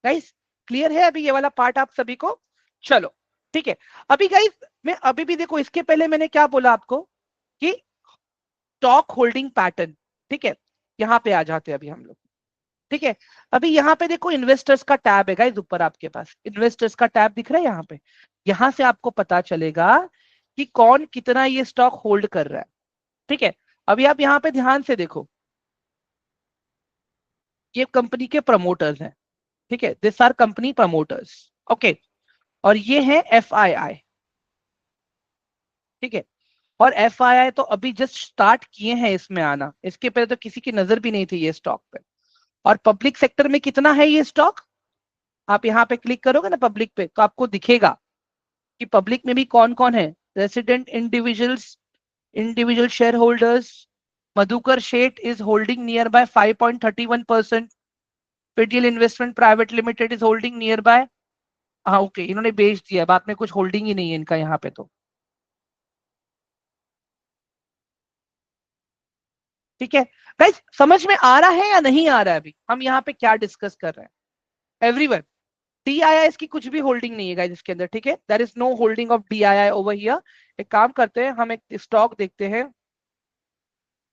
गाइस क्लियर है अभी ये वाला पार्ट आप सभी को? चलो ठीक है। अभी गाइस मैं अभी भी देखो, इसके पहले मैंने क्या बोला आपको कि स्टॉक होल्डिंग पैटर्न, ठीक है, यहां पे आ जाते हैं अभी हम लोग। ठीक है, अभी यहाँ पे देखो इन्वेस्टर्स का टैब है गाइस, ऊपर आपके पास इन्वेस्टर्स का टैब दिख रहा है यहाँ पे। यहां से आपको पता चलेगा कि कौन कितना ये स्टॉक होल्ड कर रहा है। ठीक है, अभी आप यहाँ पे ध्यान से देखो, ये कंपनी के प्रमोटर्स हैं। ठीक है, this are company promoters, okay. और ये है एफ आई आई। ठीक है, और एफ आई आई तो अभी जस्ट स्टार्ट किए हैं इसमें आना, इसके पहले तो किसी की नजर भी नहीं थी ये स्टॉक पे। और पब्लिक सेक्टर में कितना है ये स्टॉक? आप यहाँ पे क्लिक करोगे ना पब्लिक पे, तो आपको दिखेगा कि पब्लिक में भी कौन कौन है। Resident individuals, individual share holders, Madhukar Sheth is holding near by 5.31%। PTL investment private limited is holding near by, हाँ ओके, इन्होंने बेच दिया, बाद में कुछ होल्डिंग ही नहीं है इनका यहाँ पे तो। ठीक है गाइस, समझ में आ रहा है या नहीं आ रहा है अभी हम यहाँ पे क्या डिस्कस कर रहे हैं? एवरीवन, डीआईआई की कुछ भी होल्डिंग नहीं है गाइस इसके अंदर। ठीक है, there is no holding of DII over here. एक काम करते हैं, हम एक स्टॉक देखते हैं,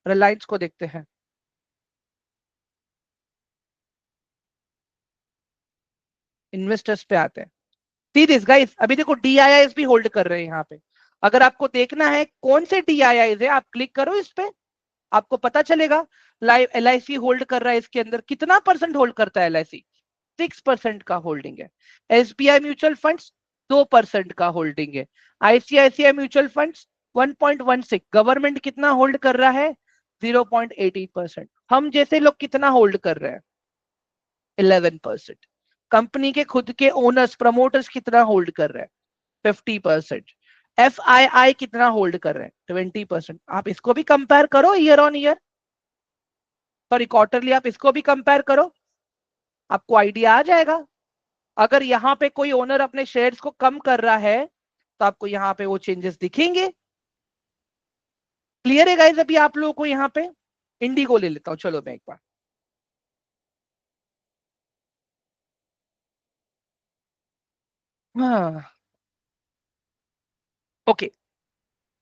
रिलायंस को देखते हैं। इन्वेस्टर्स पे आते हैं। सी दिस गाइस, अभी देखो डीआईआई भी होल्ड कर रहे हैं यहाँ पे। अगर आपको देखना है कौन से डीआईआई है, आप क्लिक करो इस पे, आपको पता चलेगा। लाइव एलआईसी होल्ड कर रहा है इसके अंदर, कितना परसेंट होल्ड करता है एलआईसी? 6% का होल्डिंग है। एसबीआई म्यूचुअल फंड्स 2% का होल्डिंग है। ICICI mutual funds 1.16। गवर्नमेंट कितना होल्ड कर रहा है? 0.18%। हम जैसे लोग कितना होल्ड कर रहे हैं? 11%। कंपनी के खुद के ओनर्स प्रमोटर्स कितना होल्ड कर रहे हैं? 50%। FII कितना होल्ड कर रहे हैं? 20%। आप इसको भी कंपेयर करो year on year, sorry quarterly, आप इसको भी कंपेयर करो, आपको आइडिया आ जाएगा। अगर यहाँ पे कोई ओनर अपने शेयर्स को कम कर रहा है तो आपको यहाँ पे वो चेंजेस दिखेंगे। क्लियर है गाइस अभी आप लोगों को? यहाँ पे इंडिगो ले लेता हूं, चलो मैं एक बार। हाँ, okay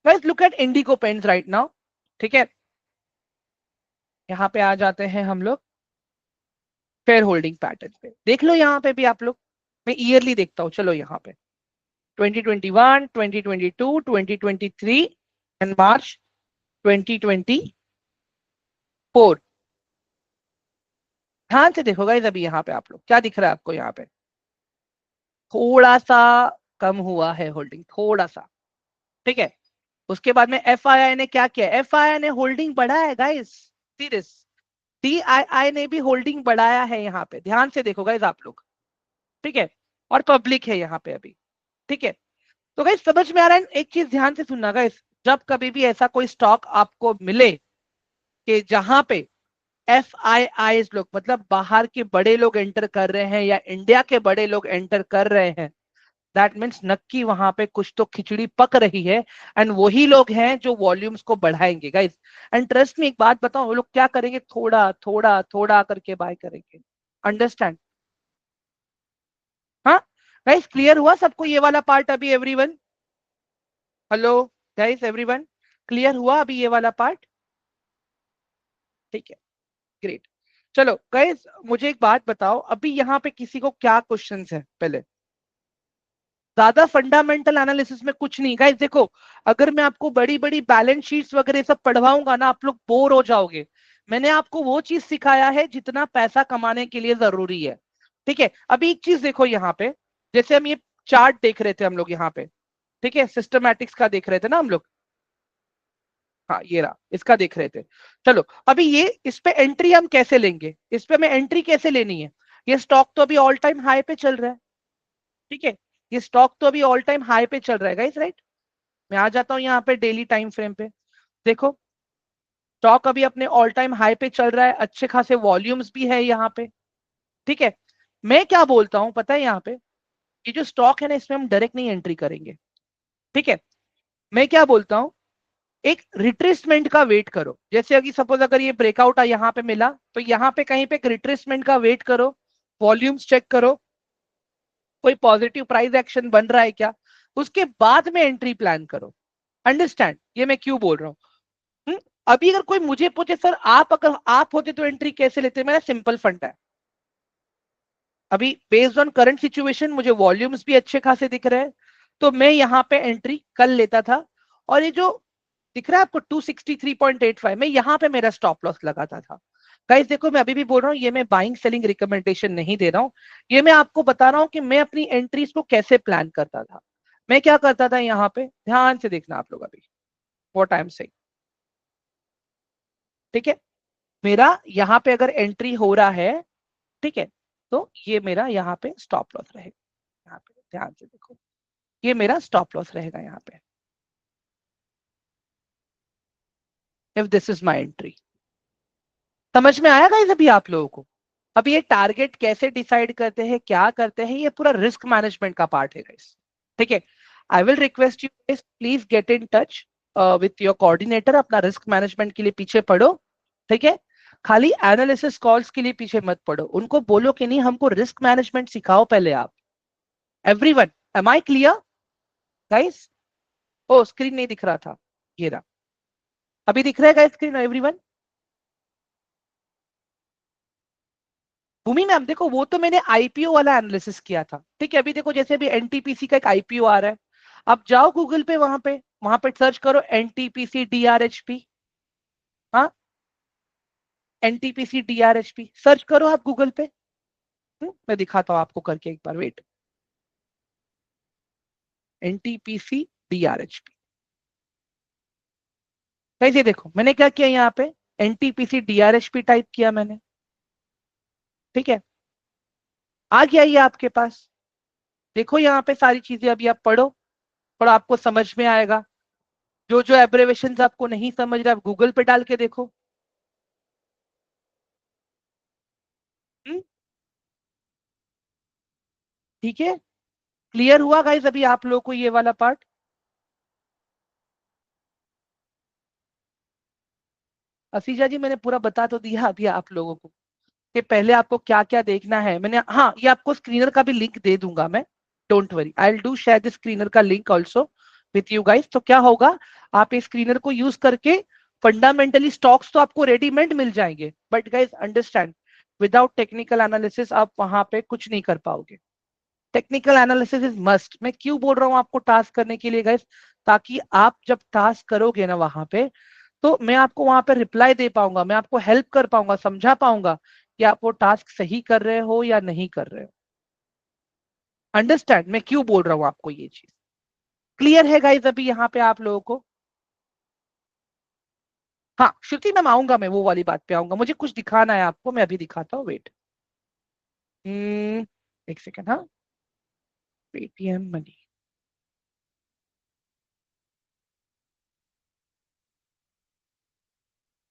guys, look at Indigo paints right now. ठीक है, यहाँ पे आ जाते हैं हम लोग फेयर होल्डिंग पैटर्न पे, देख लो यहाँ पे भी आप लोग। मैं ईयरली देखता हूँ, चलो यहाँ पे 2021, 2022, 2023 एंड मार्च 2024। ध्यान से देखो गाइस, अभी यहाँ पे आप लोग क्या दिख रहा है आपको? यहाँ पे थोड़ा सा कम हुआ है होल्डिंग, थोड़ा सा। ठीक है, उसके बाद में FII ने क्या किया? FII ने होल्डिंग बढ़ाया है गाइस, सीरियस। DII ने भी होल्डिंग बढ़ाया है यहाँ पे, ध्यान से देखो गाइस आप लोग। ठीक है, और पब्लिक है यहाँ पे अभी। ठीक है, तो गाइस समझ में आ रहा है? एक चीज ध्यान से सुनना गाइस, जब कभी भी ऐसा कोई स्टॉक आपको मिले कि जहां पे FII लोग, मतलब बाहर के बड़े लोग एंटर कर रहे हैं या इंडिया के बड़े लोग एंटर कर रहे हैं, दैट मीन्स नक्की वहां पे कुछ तो खिचड़ी पक रही है। एंड वही लोग हैं जो वॉल्यूम्स को बढ़ाएंगे गाइस। एंड ट्रस्ट में एक बात बताओ, वो लोग क्या करेंगे? थोड़ा थोड़ा थोड़ा करके बाय करेंगे। अंडरस्टैंड? हाँ गाइस, क्लियर हुआ सबको ये वाला पार्ट अभी? Everyone, hello guys, everyone, clear हुआ अभी ये वाला पार्ट? ठीक है, ग्रेट। चलो गाइस, मुझे एक बात बताओ, अभी यहाँ पे किसी को क्या क्वेश्चंस है? पहले ज्यादा फंडामेंटल एनालिसिस में कुछ नहीं गाइस, देखो अगर मैं आपको बड़ी बड़ी बैलेंस शीट्स वगैरह सब पढ़वाऊंगा ना, आप लोग बोर हो जाओगे। मैंने आपको वो चीज सिखाया है जितना पैसा कमाने के लिए जरूरी है। ठीक है, अभी एक चीज देखो यहाँ पे, जैसे हम ये चार्ट देख रहे थे हम लोग यहाँ पे, ठीक है, सिस्टमैटिक्स का देख रहे थे ना हम लोग। हाँ ये रहा, इसका देख रहे थे। चलो अभी ये, इस पे एंट्री हम कैसे लेंगे? इस पे हमें एंट्री कैसे लेनी है? ये स्टॉक तो अभी ऑल टाइम हाई पे चल रहा है। ठीक है, ये स्टॉक तो अभी ऑल टाइम हाई पे चल रहा है गाइस, राइट? मैं आ जाता हूं यहाँ पे डेली टाइम फ्रेम पे। देखो स्टॉक अभी अपने ऑल टाइम हाई पे चल रहा है, अच्छे खासे वॉल्यूम्स भी है यहाँ पे। ठीक है, मैं क्या बोलता हूँ पता है? यहाँ पे ये जो स्टॉक है ना, इसमें हम डायरेक्ट नहीं एंट्री करेंगे। ठीक है, मैं क्या बोलता हूँ, एक रिट्रेसमेंट का वेट करो। जैसे अगर सपोज अगर ये ब्रेकआउट यहाँ पे मिला, तो यहाँ पे कहीं पे एक रिट्रेसमेंट का वेट करो, वॉल्यूम्स चेक करो, कोई पॉजिटिव प्राइस एक्शन बन रहा है क्या, उसके बाद में एंट्री प्लान करो। अंडरस्टैंड ये मैं क्यों बोल रहा हूँ? हम्म? अभी अगर कोई मुझे पूछे सर आप अगर आप होते तो एंट्री कैसे लेते, मेरा सिंपल फंड है। अभी बेस्ड ऑन करंट सिचुएशन मुझे वॉल्यूम्स भी अच्छे खासे दिख रहे हैं, तो मैं यहाँ पे एंट्री कर लेता था। और ये जो दिख रहा है आपको 263.85, मैं यहाँ पे मेरा स्टॉप लॉस लगाता था। गाइस देखो मैं अभी भी बोल रहा हूँ, ये मैं बाइंग सेलिंग रिकमेंडेशन नहीं दे रहा हूँ, ये मैं आपको बता रहा हूँ कि मैं अपनी एंट्रीज को कैसे प्लान करता था। मैं क्या करता था यहाँ पे, ध्यान से देखना आप लोग अभी व्हाट आई एम सेइंग। ठीक है, मेरा यहाँ पे अगर एंट्री हो रहा है, ठीक है, तो ये मेरा यहाँ पे स्टॉप लॉस रहेगा। यहाँ पे ध्यान से देखो, ये मेरा स्टॉप लॉस रहेगा यहाँ पे, if this is my entry. समझ में आया गाइस अभी आप लोगों को? अब ये टारगेट कैसे डिसाइड करते हैं, क्या करते हैं, ये पूरा रिस्क मैनेजमेंट का पार्ट है गाइस। ठीक है, I will request you guys, please get in touch with your coordinator, अपना रिस्क मैनेजमेंट के लिए पीछे पढ़ो। ठीक है, खाली एनालिसिस कॉल्स के लिए पीछे मत पढ़ो, उनको बोलो कि नहीं हमको रिस्क मैनेजमेंट सिखाओ पहले आप। Everyone, am I clear guys? ओ स्क्रीन नहीं दिख रहा था, ये रहा, अभी दिख रहा है गाइस स्क्रीन एवरीवन? भूमि मैम देखो, वो तो मैंने आईपीओ वाला एनालिसिस किया था। ठीक है, अभी देखो जैसे अभी एनटीपीसी का एक आईपीओ आ रहा है, आप जाओ गूगल पे, वहां पे सर्च करो एनटीपीसी डीआरएचपी। हाँ, एनटीपीसी डीआरएचपी सर्च करो आप गूगल पे। मैं दिखाता हूँ आपको करके एक बार, वेट। एनटीपीसी डीआरएचपी, कैसे देखो मैंने क्या किया यहाँ पे, एनटीपीसी डीआरएचपी टाइप किया मैंने। ठीक है, आ गया ये आपके पास। देखो यहाँ पे सारी चीजें अभी आप पढ़ो और आपको समझ में आएगा। जो जो एब्रेविएशंस आपको नहीं समझ रहे, आप गूगल पे डाल के देखो। हम्म, ठीक है। क्लियर हुआ गाइस अभी आप लोगों को ये वाला पार्ट? असीजा जी मैंने पूरा बता तो दिया अभी आप लोगों को कि पहले आपको क्या क्या देखना है। मैंने, हाँ, ये आपको स्क्रीनर का भी लिंक दे दूंगा मैं। Don't worry, I will do share the screener का link also with you guys. तो क्या होगा, आप इस स्क्रीनर को यूज करके फंडामेंटली स्टॉक्स तो आपको रेडीमेड मिल जाएंगे, but guys understand, without technical analysis आप वहां पे कुछ नहीं कर पाओगे। Technical analysis is must. मैं क्यों बोल रहा हूँ आपको टास्क करने के लिए गाइस, ताकि आप जब टास्क करोगे ना वहां पे, तो मैं आपको वहां पे रिप्लाई दे पाऊंगा, मैं आपको हेल्प कर पाऊंगा, समझा पाऊंगा कि आप वो टास्क सही कर रहे हो या नहीं कर रहे हो। अंडरस्टैंड मैं क्यों बोल रहा हूँ आपको ये चीज? क्लियर है गाइस अभी यहाँ पे आप लोगों को? हाँ श्रुति मैम, आऊंगा मैं, वो वाली बात पे आऊंगा। मुझे कुछ दिखाना है आपको, मैं अभी दिखाता हूँ, वेट। एक सेकेंड, हाँ। पेटीएम मनी,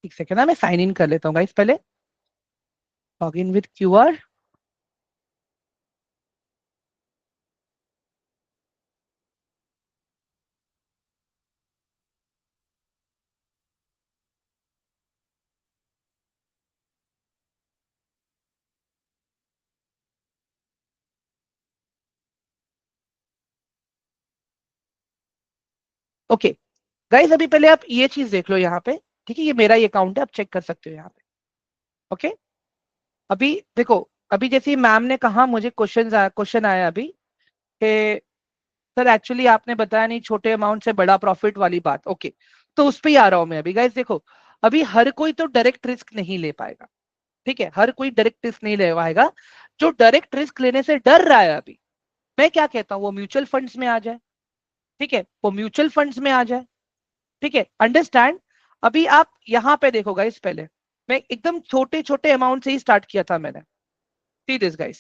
एक सेकेंड, हाँ मैं साइन इन कर लेता हूँ गाइस पहले। Log in with QR. Okay guys, अभी पहले आप ये चीज देख लो यहाँ पे। ठीक है, ये मेरा ही अकाउंट है, आप चेक कर सकते हो यहाँ पे। ओके, अभी देखो, अभी जैसे मैम ने कहा, मुझे क्वेश्चन आया अभी कि सर एक्चुअली आपने बताया नहीं छोटे अमाउंट से बड़ा प्रॉफिट वाली बात। ओके, तो उस पे ही आ रहा हूं मैं अभी। गाइस देखो, अभी हर कोई तो डायरेक्ट रिस्क नहीं ले पाएगा। ठीक है, हर कोई डायरेक्ट रिस्क नहीं ले पाएगा। जो डायरेक्ट रिस्क लेने से डर रहा है अभी, मैं क्या कहता हूँ, वो म्यूचुअल फंड्स में आ जाए। ठीक है, वो म्यूचुअल फंड्स में आ जाए। ठीक है, अंडरस्टैंड। अभी आप यहाँ पे देखो गाइस, पहले मैं एकदम छोटे छोटे अमाउंट से ही स्टार्ट किया था मैंने। सी दिस गाइस,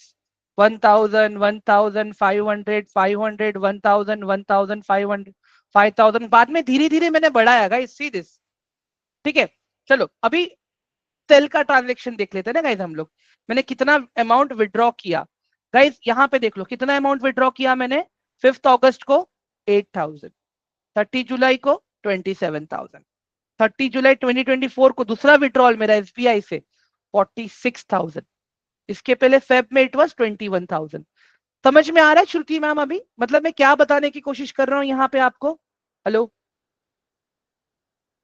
1000, 1500, 500, 1000, 1500, 5000, बाद में धीरे धीरे मैंने बढ़ाया गाइस। See this. ठीक है, चलो अभी सेल का ट्रांजेक्शन देख लेते हैं ना गाइस हम लोग। मैंने कितना अमाउंट विड्रॉ किया गाइस, यहाँ पे देख लो कितना अमाउंट विड्रॉ किया मैंने। 5 अगस्त को 8000, 30 जुलाई को 27,000, 30 जुलाई 2024 को दूसरा विड्रॉल मेरा एसबीआई से 46,000। इसके पहले फेब में इट वाज 21,000। समझ में आ रहा है श्रुति मैम अभी, मतलब मैं क्या बताने की कोशिश कर रहा हूं यहाँ पे आपको? Hello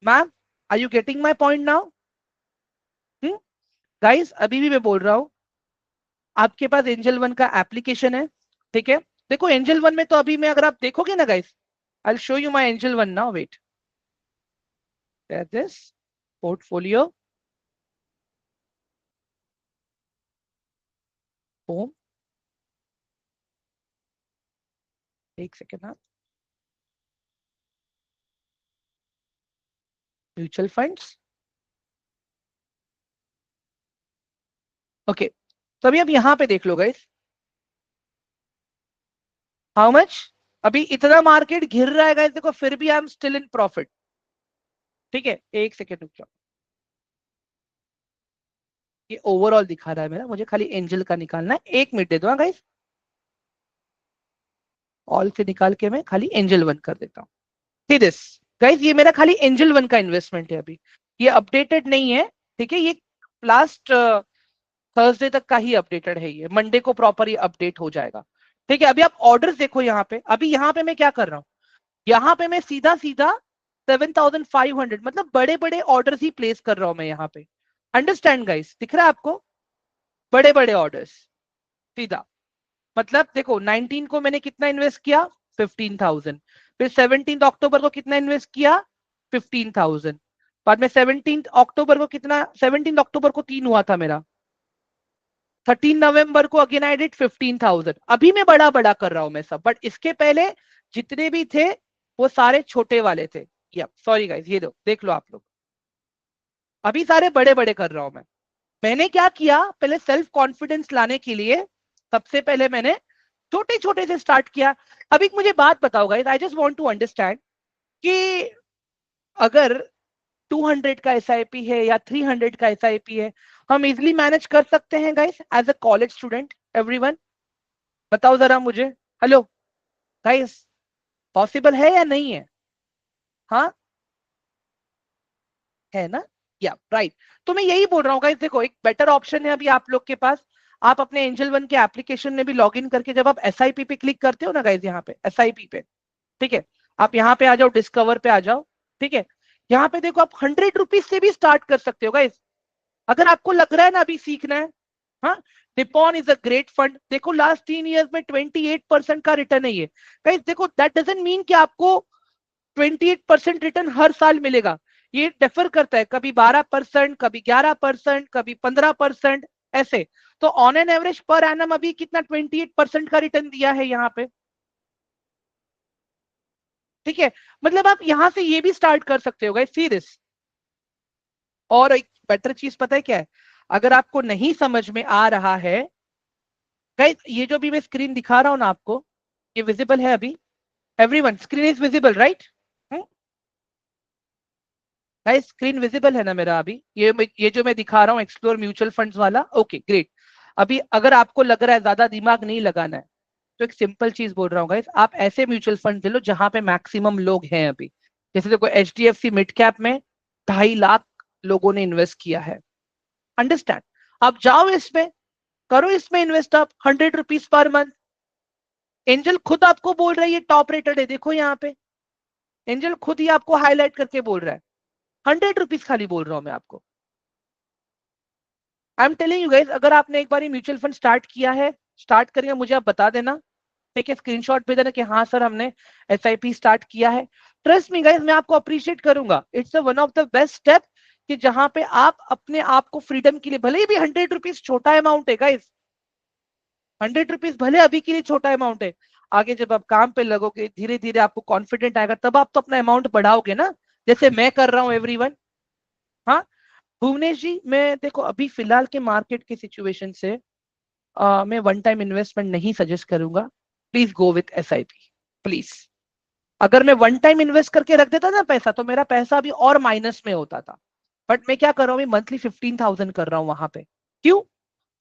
ma'am, are you getting my point now? Guys अभी भी मैं बोल रहा हूं, आपके पास एंजल वन का एप्लीकेशन है। ठीक है, देखो एंजल वन में तो अभी मैं, अगर आप देखोगे ना guys, I will show you my Angel One now, wait. This portfolio, home, एक सेकेंड, हाँ, म्यूचुअल फंड्स। ओके, तो अभी आप यहाँ पे देख लो गाइस, हाउ मच। अभी इतना मार्केट घिर रहा है गाइस, देखो फिर भी I am still in profit. ठीक है, एक सेकेंड रुक जाओ, ये ओवरऑल दिखा रहा है मेरा, मुझे खाली एंजल का निकालना है, 1 मिनट दे दो गाइस। ऑल से निकाल के मैं खाली एंजल वन कर देता हूँ। सी दिस गाइस, ये मेरा खाली एंजल वन का इन्वेस्टमेंट है अभी, ये अपडेटेड नहीं है। ठीक है, ये लास्ट थर्सडे तक का ही अपडेटेड है, ये मंडे को प्रॉपर ये अपडेट हो जाएगा। ठीक है, अभी आप ऑर्डर्स देखो यहाँ पे। अभी यहाँ पे मैं क्या कर रहा हूँ, यहाँ पे मैं सीधा सीधा 7,500, मतलब बड़े बड़े ऑर्डर्स ही प्लेस कर रहा हूं मैं यहाँ पे। अंडरस्टैंड गाइस, दिख रहा है आपको? बड़े बड़े ऑर्डर्स सीधा, मतलब देखो 19 को मैंने कितना इन्वेस्ट किया, 15,000। फिर 17 अक्टूबर को कितना इन्वेस्ट किया, 15,000। बाद में 17 अक्टूबर को कितना, 17 अक्टूबर को 3 हुआ था मेरा। 13 नवंबर को अगेन आई डिड 15,000। अभी मैं बड़ा बड़ा कर रहा हूं मैं सब, बट इसके पहले जितने भी थे वो सारे छोटे वाले थे। या सॉरी गाइस, ये दो देख लो आप लोग, अभी सारे बड़े बड़े कर रहा हूं मैं। मैंने क्या किया, पहले सेल्फ कॉन्फिडेंस लाने के लिए सबसे पहले मैंने छोटे छोटे से स्टार्ट किया। अब एक मुझे बात बताओ guys, I just want to understand कि अगर 200 का एसआईपी है या 300 का एसआईपी है, हम इजिली मैनेज कर सकते हैं guys as a college student? Everyone बताओ जरा मुझे। हेलो गाइस, पॉसिबल है या नहीं है? हाँ है ना? या राइट। तो मैं यही बोल रहा हूँ गाइस, देखो एक बेटर ऑप्शन है अभी आप लोग के पास। आप अपने एंजल वन के एप्लीकेशन में भी लॉग इन करके जब आप एसआईपी पे क्लिक करते हो ना गाइस, यहाँ पे एसआईपी पे, ठीक है, आप यहाँ पे आ जाओ, डिस्कवर पे आ जाओ, ठीक है, यहाँ पे देखो आप 100 रुपीज से भी स्टार्ट कर सकते हो गाइस, अगर आपको लग रहा है ना अभी सीखना है। हाँ, Nippon is a great fund, देखो लास्ट 3 इयर्स में 28% का रिटर्न है ये गाइस। देखो दैट डजंट मीन कि आपको 28% रिटर्न हर साल मिलेगा, ये डिफर करता है, कभी 12%, कभी 11%, कभी 15%, ऐसे। तो on an average per annum अभी कितना 28% का रिटर्न दिया है यहाँ पे, ठीक है। मतलब आप यहां से ये भी स्टार्ट कर सकते हो गाइस, सी दिस। और एक बेटर चीज पता है क्या है, अगर आपको नहीं समझ में आ रहा है गाइस, ये जो भी मैं स्क्रीन दिखा रहा हूं ना आपको, ये विजिबल है अभी? Everyone screen is visible right? Guys screen visible है ना मेरा अभी? ये जो मैं दिखा रहा हूँ एक्सप्लोर म्यूचुअल फंड्स वाला, ओके ग्रेट। अभी अगर आपको लग रहा है ज्यादा दिमाग नहीं लगाना है, तो एक सिंपल चीज बोल रहा हूँ गाइस, आप ऐसे म्यूचुअल फंड ले लो जहां पे मैक्सिमम लोग हैं अभी। जैसे देखो HDFC मिड कैप में 2.5 लाख लोगों ने इन्वेस्ट किया है, अंडरस्टैंड? आप जाओ इसमें, करो इसमें इन्वेस्ट आप 100 रुपीज पर मंथ। एंजल खुद आपको बोल रहा है ये टॉप रेटेड है, देखो यहाँ पे एंजल खुद ही आपको हाईलाइट करके बोल रहा है। 100 रुपीज खाली बोल रहा हूं मैं आपको। I am telling you guys, अगर आपने एक बार म्यूचुअल फंड स्टार्ट किया है, स्टार्ट करिए, मुझे आप बता देना, ठीक है, स्क्रीनशॉट भेज देना कि हाँ सर हमने एसआईपी स्टार्ट किया है। ट्रस्ट मी गाइस, मैं आपको अप्रिशिएट करूंगा, it's one of the best step कि जहां पे आप अपने आप को फ्रीडम के लिए, भले ही भी 100 रुपीज छोटा अमाउंट है गाइस, 100 रुपीज भले अभी के लिए छोटा अमाउंट है, आगे जब आप काम पे लगोगे धीरे धीरे आपको कॉन्फिडेंट आएगा, तब आप तो अपना अमाउंट बढ़ाओगे ना, जैसे मैं कर रहा हूँ एवरीवन। हाँ भुवनेश जी, मैं देखो अभी फिलहाल के मार्केट की सिचुएशन से मैं वन टाइम इन्वेस्टमेंट नहीं सजेस्ट करूंगा, please go with SIP please. अगर मैं वन टाइम इन्वेस्ट करके रख देता ना पैसा, तो मेरा पैसा अभी और माइनस में होता था, बट मैं क्या कर रहा हूँ, मंथली 15,000 कर रहा हूँ वहां पे। क्यों?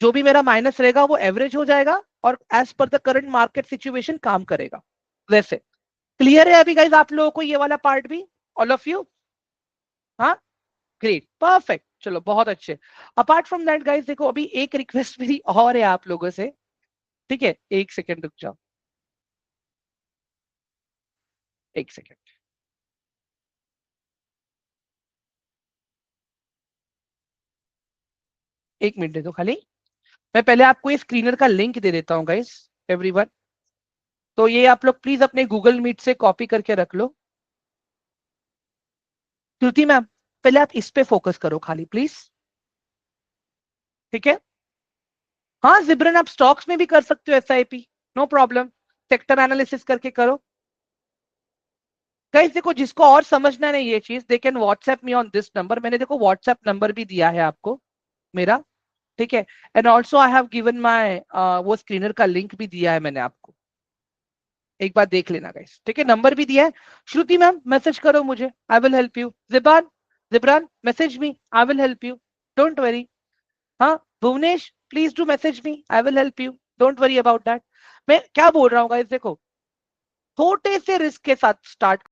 जो भी मेरा माइनस रहेगा वो एवरेज हो जाएगा और as per the current market situation काम करेगा वैसे। क्लियर है अभी गाइज आप लोगों को ये वाला पार्ट भी, ऑल ऑफ यू? हाँ ग्रेट परफेक्ट, चलो बहुत अच्छे। अपार्ट फ्रॉम दैट गाइज, देखो अभी एक रिक्वेस्ट मेरी और है आप लोगों से, ठीक है, एक सेकेंड रुक जाओ, एक सेकेंड, एक मिनट दे दो खाली। मैं पहले आपको ये स्क्रीनर का लिंक दे देता हूँ गाइस, एवरीवन, तो ये आप लोग प्लीज अपने गूगल मीट से कॉपी करके रख लो। श्रुति मैम, पहले आप इस पे फोकस करो खाली प्लीज, ठीक है। हाँ जिब्रन, आप स्टॉक्स में भी कर सकते हो SIP, no problem, sector analysis करके करो। गाइस देखो, जिसको और समझना नहीं ये चीज, they can WhatsApp me on this number, मैंने देखो व्हाट्सएप नंबर भी दिया है आपको मेरा, ठीक है। And also I have given my वो स्क्रीनर का लिंक भी दिया है मैंने आपको, एक बार देख लेना गाइस, ठीक है, नंबर भी दिया है। श्रुति मैम मैसेज करो मुझे, I will help you. Jiban, Jibran message me, I will help you, don't worry. हाँ Bhuvanesh please do message me, I will help you, don't worry about that. मैं क्या बोल रहा हूँ गाइस, देखो छोटे से रिस्क के साथ स्टार्ट